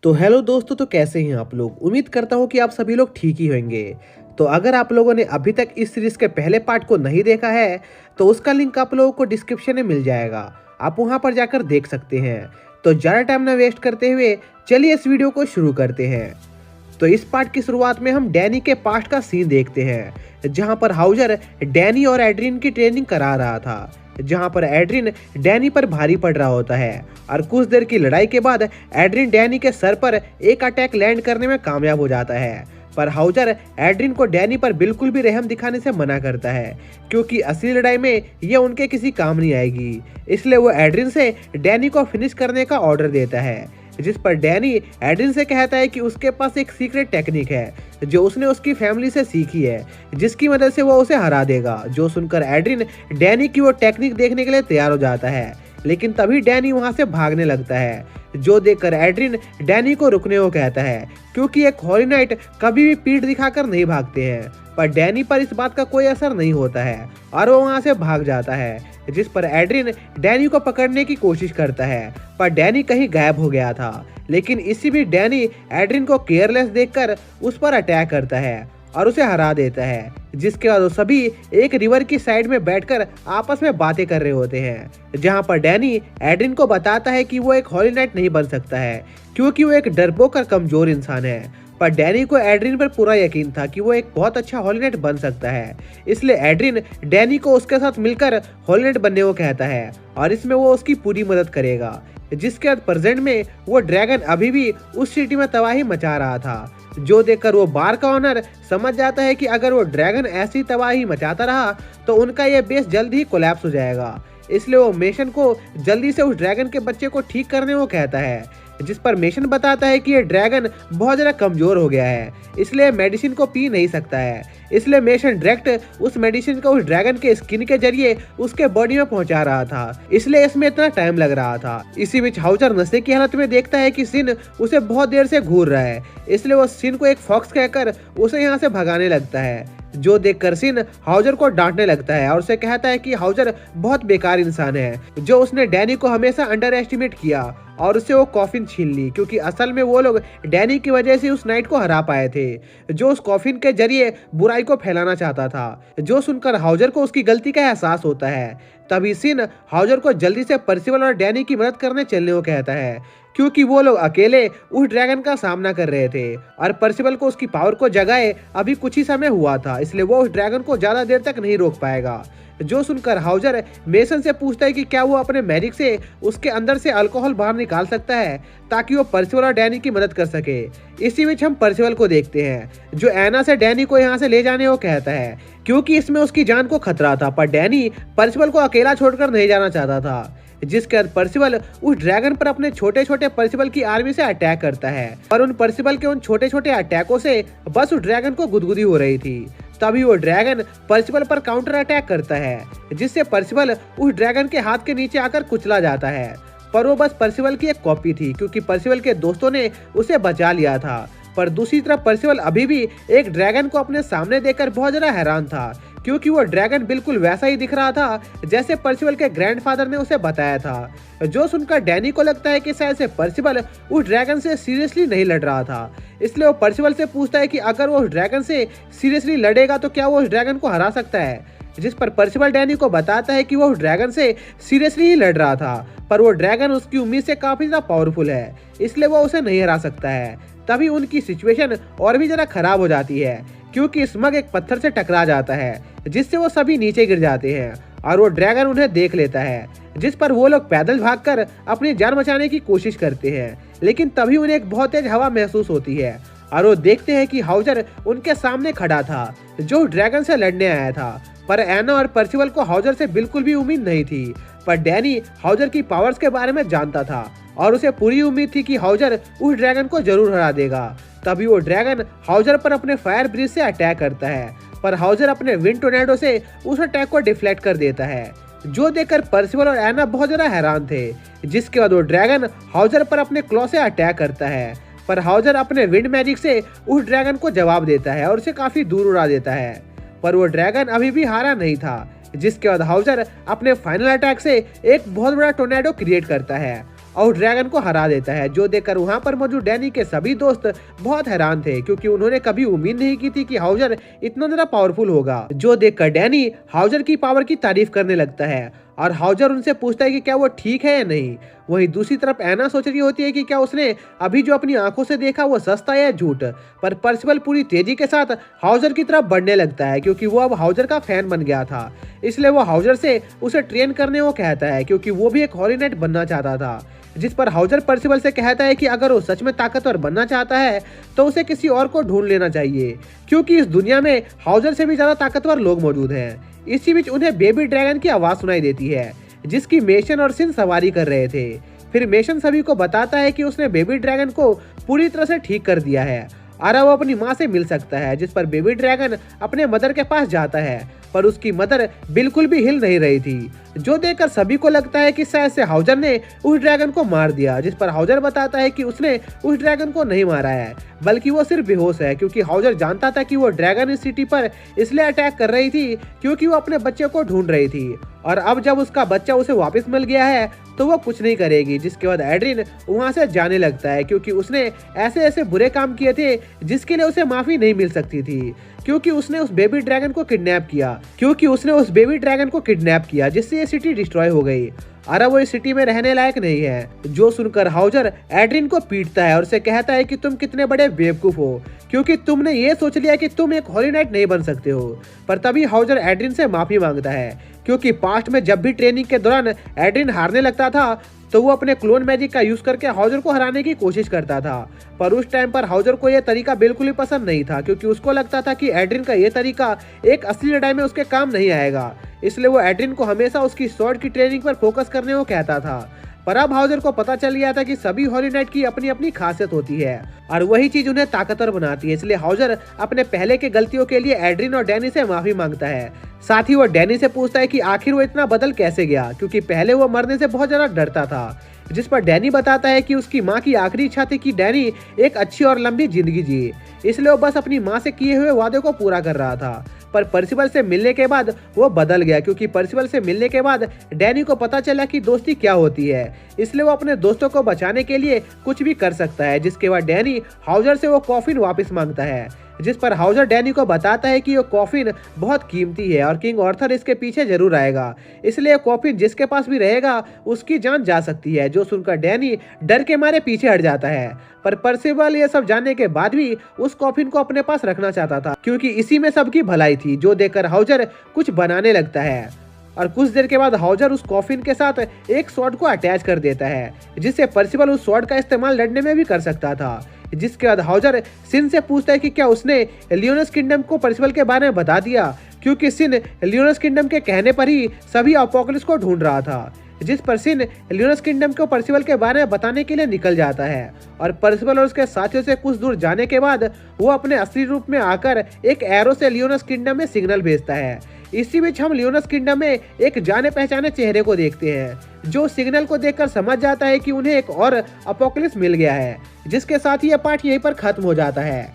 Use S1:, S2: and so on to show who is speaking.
S1: तो हेलो दोस्तों, तो कैसे हैं आप लोग। उम्मीद करता हूं कि आप सभी लोग ठीक ही होंगे। तो अगर आप लोगों ने अभी तक इस सीरीज के पहले पार्ट को नहीं देखा है तो उसका लिंक आप लोगों को डिस्क्रिप्शन में मिल जाएगा। आप वहां पर जाकर देख सकते हैं। तो ज़्यादा टाइम ना वेस्ट करते हुए चलिए इस वीडियो को शुरू करते हैं। तो इस पार्ट की शुरुआत में हम डैनी के पास्ट का सीन देखते हैं, जहां पर हाउजर डैनी और एड्रिन की ट्रेनिंग करा रहा था। जहां पर एड्रिन डैनी पर भारी पड़ रहा होता है और कुछ देर की लड़ाई के बाद एड्रिन डैनी के सर पर एक अटैक लैंड करने में कामयाब हो जाता है। पर हाउजर एड्रिन को डैनी पर बिल्कुल भी रहम दिखाने से मना करता है, क्योंकि असली लड़ाई में यह उनके किसी काम नहीं आएगी। इसलिए वो एड्रिन से डैनी को फिनिश करने का ऑर्डर देता है, जिस पर डैनी एड्रिन से कहता है कि उसके पास एक सीक्रेट टेक्निक है जो उसने उसकी फैमिली से सीखी है, जिसकी मदद से वो उसे हरा देगा। जो सुनकर एड्रिन डैनी की वो टेक्निक देखने के लिए तैयार हो जाता है, लेकिन तभी डैनी वहां से भागने लगता है। जो देखकर एड्रिन डैनी को रुकने को कहता है, क्योंकि एक हॉली नाइट कभी भी पीठ दिखाकर नहीं भागते हैं। पर डैनी पर इस बात का कोई असर नहीं होता है और वो वहां से भाग जाता है, जिस पर एड्रिन डैनी को पकड़ने की कोशिश करता है, पर डैनी कहीं गायब हो गया था। लेकिन इसी बीच डैनी एड्रिन को केयरलेस देखकर उस पर अटैक करता है और उसे हरा देता है। जिसके बाद वो सभी एक रिवर की साइड में बैठकर आपस में बातें कर रहे होते हैं, जहां पर डैनी एड्रिन को बताता है कि वो एक हॉली नाइट नहीं बन सकता है, क्योंकि वो एक डरपोक और कमजोर इंसान है। पर डैनी को एड्रिन पर पूरा यकीन था कि वो एक बहुत अच्छा हॉली नाइट बन सकता है। इसलिए एड्रिन डैनी को उसके साथ मिलकर हॉली नाइट बनने को कहता है और इसमें वो उसकी पूरी मदद करेगा। जिसके बाद प्रेजेंट में वो ड्रैगन अभी भी उस सिटी में तबाही मचा रहा था। जो देखकर वो बार का ओनर समझ जाता है कि अगर वो ड्रैगन ऐसी तबाही मचाता रहा तो उनका ये बेस जल्द ही कोलैप्स हो जाएगा। इसलिए वो मेशन को जल्दी से उस ड्रैगन के बच्चे को ठीक करने को कहता है, जिस पर मेशन बताता है कि ये ड्रैगन बहुत ज़्यादा कमजोर हो गया है, इसलिए मेडिसिन को पी नहीं सकता है। इसलिए मेशन डायरेक्ट उस मेडिसिन को उस ड्रैगन के स्किन के जरिए उसके बॉडी में पहुंचा रहा था, इसलिए इसमें इतना टाइम लग रहा था। इसी बीच हाउजर नशे की हालत में देखता है कि सिन उसे बहुत देर से घूर रहा है, इसलिए वो सिन को एक फॉक्स कहकर उसे यहाँ से भगाने लगता है। जो देखकर सिन हाउजर को डांटने लगता है और उसे कहता है कि हाउजर बहुत बेकार इंसान है, जो उसने डैनी को हमेशा अंडर एस्टिमेट किया और उससे वो कॉफिन छीन ली, क्योंकि असल में वो लोग डैनी की वजह से उस नाइट को हरा पाए थे, जो उस कॉफिन के जरिए बुराई को फैलाना चाहता था। जो सुनकर हाउजर को उसकी गलती का एहसास होता है। तभी सिन हाउजर को जल्दी से पर्सिवल और डैनी की मदद करने चलने को कहता है, क्योंकि वो लोग अकेले उस ड्रैगन का सामना कर रहे थे और पर्सिवल को उसकी पावर को जगाए अभी कुछ ही समय हुआ था, इसलिए वो उस ड्रैगन को ज्यादा देर तक नहीं रोक पाएगा। जो सुनकर हाउजर मेसन से पूछता है कि क्या वो अपने मैजिक से उसके अंदर से अल्कोहल बाहर निकाल सकता है ताकि वो पर्सिवल और डैनी की मदद कर सके। इसी बीच हम पर्सिवल को देखते हैं, जो एना से डैनी को यहाँ से ले जाने को कहता है, क्योंकि इसमें उसकी जान को खतरा था। पर डैनी पर्सिवल को अकेला छोड़कर नहीं जाना चाहता था, जिसके बाद पर्सिवल उस ड्रैगन पर अपने छोटे छोटे पर्सिवल की आर्मी से अटैक करता है और उन पर्सिवल के उन छोटे छोटे अटैकों से बस उस ड्रैगन को गुदगुदी हो रही थी। तभी वो ड्रैगन पर्सिवल पर काउंटर अटैक करता है, जिससे पर्सिवल उस ड्रैगन के हाथ के नीचे आकर कुचला जाता है। पर वो बस पर्सिवल की एक कॉपी थी, क्योंकि पर्सिवल के दोस्तों ने उसे बचा लिया था। पर दूसरी तरफ पर्सिवल अभी भी एक ड्रैगन को अपने सामने देखकर बहुत ज्यादा हैरान था, क्योंकि वो ड्रैगन बिल्कुल वैसा ही दिख रहा था जैसे पर्सिवल के ग्रैंडफादर ने उसे बताया था। जो सुनकर डैनी को लगता है कि शायद से पर्सिवल उस ड्रैगन से सीरियसली नहीं लड़ रहा था, इसलिए वो पर्सिवल से पूछता है कि अगर वो उस ड्रैगन से सीरियसली लड़ेगा तो क्या वो उस ड्रैगन को हरा सकता है। जिस पर पर्सिवल डैनी को बताता है कि वो उस ड्रैगन से सीरियसली ही लड़ रहा था, पर वो ड्रैगन उसकी उम्मीद से काफी ज्यादा पावरफुल है, इसलिए वो उसे नहीं हरा सकता है। तभी उनकी सिचुएशन और भी जरा खराब हो जाती है, क्योंकि स्मग एक पत्थर से टकरा जाता है, जिससे वो सभी नीचे गिर जाते हैं और वो ड्रैगन उन्हें देख लेता है। जिस पर वो लोग पैदल भागकर अपनी जान बचाने की कोशिश करते हैं, लेकिन तभी उन्हें एक बहुत तेज हवा महसूस होती है और वो देखते हैं कि हाउजर उनके सामने खड़ा था, जो ड्रैगन से लड़ने आया था। पर एना और पर्सिवल को हाउजर से बिल्कुल भी उम्मीद नहीं थी, पर डैनी हाउजर की पावर्स के बारे में जानता था और उसे पूरी उम्मीद थी कि हाउजर उस ड्रैगन को जरूर हरा देगा। तभी वो ड्रैगन हाउजर पर अपने फायर ब्रिज से अटैक करता है, पर हाउजर अपने विंड टोर्नेडो से उस अटैक को डिफ्लेक्ट कर देता है। जो देखकर पर्सिवल और एना बहुत ज्यादा हैरान थे। जिसके बाद वो ड्रैगन हाउजर पर अपने क्लॉ से अटैक करता है, पर हाउजर अपने विंड मैजिक से उस ड्रैगन को जवाब देता है और उसे काफी दूर उड़ा देता है। पर वो ड्रैगन अभी भी हारा नहीं था, जिसके बाद हाउजर अपने फाइनल अटैक से एक बहुत बड़ा टोर्नेडो क्रिएट करता है और ड्रैगन को हरा देता है, जो देखकर वहां पर मौजूद डैनी के सभी दोस्त बहुत हैरान थे, क्योंकि उन्होंने कभी उम्मीद नहीं की थी कि हाउजर इतना ज्यादा पावरफुल होगा। जो देखकर डैनी हाउजर की पावर की तारीफ करने लगता है और हाउजर उनसे पूछता है कि क्या वो ठीक है या नहीं। वहीं दूसरी तरफ एना सोच रही होती है कि क्या उसने अभी जो अपनी आंखों से देखा वो सच था या झूठ। पर पर्सिबल पूरी तेजी के साथ हाउजर की तरफ बढ़ने लगता है, क्योंकि वो अब हाउजर का फैन बन गया था। इसलिए वो हाउजर से उसे ट्रेन करने को कहता है, क्योंकि वो भी एक हॉरी नाइट बनना चाहता था। जिस पर हाउजर पर्सिबल से कहता है कि अगर वो सच में ताकतवर बनना चाहता है तो उसे किसी और को ढूंढ लेना चाहिए, क्योंकि इस दुनिया में हाउजर से भी ज्यादा ताकतवर लोग मौजूद हैं। इसी बीच उन्हें बेबी ड्रैगन की आवाज सुनाई देती है, जिसकी मेशन और सिन सवारी कर रहे थे। फिर मेशन सभी को बताता है कि उसने बेबी ड्रैगन को पूरी तरह से ठीक कर दिया है और अब वो अपनी माँ से मिल सकता है। जिस पर बेबी ड्रैगन अपने मदर के पास जाता है, पर उसकी मदर बिल्कुल भी हिल नहीं रही थी, जो देखकर सभी को लगता है कि शायद से हाउजर ने उस ड्रैगन को मार दिया। जिस पर हाउजर बताता है कि उसने उस ड्रैगन को नहीं मारा है, बल्कि वो सिर्फ बेहोश है, क्योंकि हाउजर जानता था कि वो ड्रैगन इस सिटी पर इसलिए अटैक कर रही थी क्योंकि वो अपने बच्चे को ढूंढ रही थी, और अब जब उसका बच्चा उसे वापस मिल गया है तो वो कुछ नहीं करेगी। जिसके बाद एड्रिन वहां से जाने लगता है, क्योंकि उसने ऐसे ऐसे बुरे काम किए थे जिसके लिए उसे माफी नहीं मिल सकती थी, क्योंकि उसने उस बेबी ड्रैगन को किडनैप किया जिससे ये सिटी डिस्ट्रॉय हो गई और अब वो इस सिटी में रहने लायक नहीं है। जो सुनकर हाउजर एड्रिन को पीटता है और उसे कहता है कि तुम कितने बड़े बेवकूफ हो, क्योंकि तुमने ये सोच लिया कि तुम एक हॉली नाइट नहीं बन सकते हो। पर तभी हाउजर एड्रिन से माफी मांगता है, क्योंकि पास्ट में जब भी ट्रेनिंग के दौरान एड्रिन हारने लगता था तो वो अपने क्लोन मैजिक का यूज करके हाउजर को हराने की कोशिश करता था। पर उस टाइम पर हाउजर को यह तरीका बिल्कुल ही पसंद नहीं था, क्योंकि उसको लगता था कि एड्रिन का यह तरीका एक असली लड़ाई में उसके काम नहीं आएगा। इसलिए वो एड्रिन को हमेशा उसकी स्वॉर्ड की ट्रेनिंग पर फोकस करने को कहता था। पर अब हाउजर को पता चल गया था कि सभी हॉली नाइट की अपनी अपनी खासियत होती है और वही चीज उन्हें ताकतवर बनाती है। इसलिए हाउजर अपने पहले के गलतियों के लिए एड्रिन और डैनी से माफी मांगता है। साथ ही वो डैनी से पूछता है कि आखिर वो इतना बदल कैसे गया, क्योंकि पहले वो मरने से बहुत ज्यादा डरता था। जिस पर डैनी बताता है कि उसकी माँ की आखिरी इच्छा थी कि डैनी एक अच्छी और लंबी जिंदगी जिए, इसलिए वो बस अपनी माँ से किए हुए वादे को पूरा कर रहा था। पर पर्सिबल से मिलने के बाद वो बदल गया, क्योंकि पर्सिबल से मिलने के बाद डैनी को पता चला कि दोस्ती क्या होती है, इसलिए वो अपने दोस्तों को बचाने के लिए कुछ भी कर सकता है। जिसके बाद डैनी हाउजर से वो कॉफिन वापस मांगता है, जिस पर हाउजर डैनी को बताता है कि ये कॉफिन बहुत कीमती है और किंग आर्थर इसके पीछे जरूर आएगा, इसलिए कॉफिन जिसके पास भी रहेगा उसकी जान जा सकती है। जो सुनकर डैनी डर के मारे पीछे हट जाता है, पर पर्सिबल ये सब जानने के बाद भी उस कॉफिन को अपने पास रखना चाहता था, क्योंकि इसी में सबकी भलाई थी। जो देखकर हाउजर कुछ बनाने लगता है और कुछ देर के बाद हाउजर उस कॉफिन के साथ एक स्वॉर्ड को अटैच कर देता है, जिससे पर्सिबल उस स्वॉर्ड का इस्तेमाल लड़ने में भी कर सकता था। जिसके बाद हाउजर सिन से पूछता है कि क्या उसने लियोनस किंगडम को पर्सिबल के बारे में बता दिया, क्योंकि सिन लियोनस किंगडम के कहने पर ही सभी अपोकलिप्स को ढूंढ रहा था। जिस पर सिन लियोनस किंगडम को पर्सिबल के बारे में बताने के लिए निकल जाता है और पर्सिबल और उसके साथियों से कुछ दूर जाने के बाद वो अपने असली रूप में आकर एक एरो से लियोनस किंगडम में सिग्नल भेजता है। इसी बीच हम लियोनस किंगडम में एक जाने पहचाने चेहरे को देखते हैं, जो सिग्नल को देखकर समझ जाता है कि उन्हें एक और अपोकलिप्स मिल गया है। जिसके साथ ही यह पार्ट यहीं पर खत्म हो जाता है।